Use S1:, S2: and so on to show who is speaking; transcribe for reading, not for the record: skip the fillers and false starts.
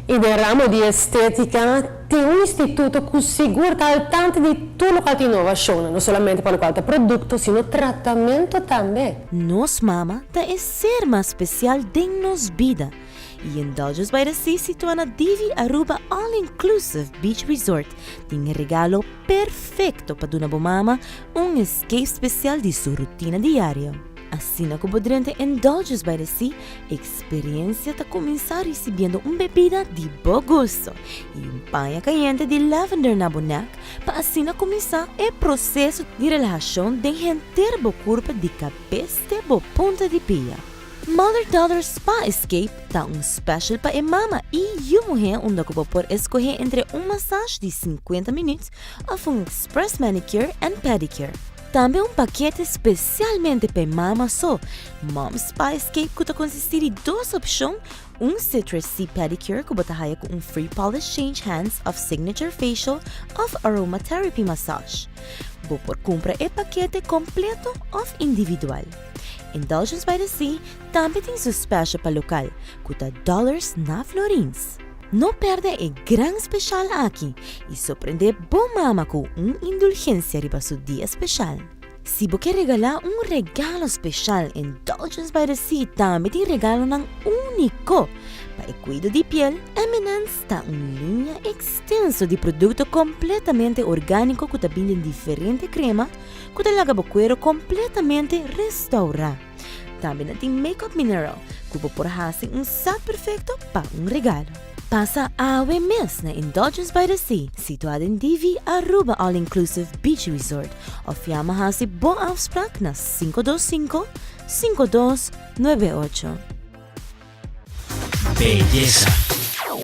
S1: E nel ramo di estetica tem um instituto que segura al tanto di tutto lo che innovazione, non solamente per qualche prodotto, sino trattamento também.
S2: Nos mama ta é ser mais especial de nos vida. E Indulgence by the Sea situa na Divi Aruba All-Inclusive Beach Resort. Tem regalo perfeito para dona mama, escape especial de sua rotina diária. Assim como durante Indulgence by the Sea, a experiência está começar recebendo bebida de bom gosto e banho caliente de lavender na boneca para assim começar o processo de relaxação de encher o corpo de cabeça até a ponta de pia. Mother Daughter Spa Escape está special para a mama e a mulher onde você pode escolher entre massagem de 50 minutos ou express manicure and pedicure. Também paquete especialmente para mama só. Mom Spa Escape que consiste de duas opções, Citrus Sea Pedicure que você tem com free polish change hands of signature facial of aromatherapy massage. Você pode comprar o paquete completo ou individual. Indulgence by the Sea também tem seu special para local, custa $1 na Florins. Não perde o grande especial aqui e surpreende bom mama com indulgência para seu dia especial. Se você quer regalar regalo especial, Indulgence by the Sea também tem regalo único. Para o cuidado de pele, Eminence está linha extensa de produto completamente orgânico que vende diferente crema que laga o cuero completamente restaurado. Também tem Makeup Mineral que pode fazer set perfeito para regalo. Passa a mês na Indulgence by the Sea, situada em Divi Aruba All-Inclusive Beach Resort. Of llama si boa afspraak na 525-5298.
S3: Belleza,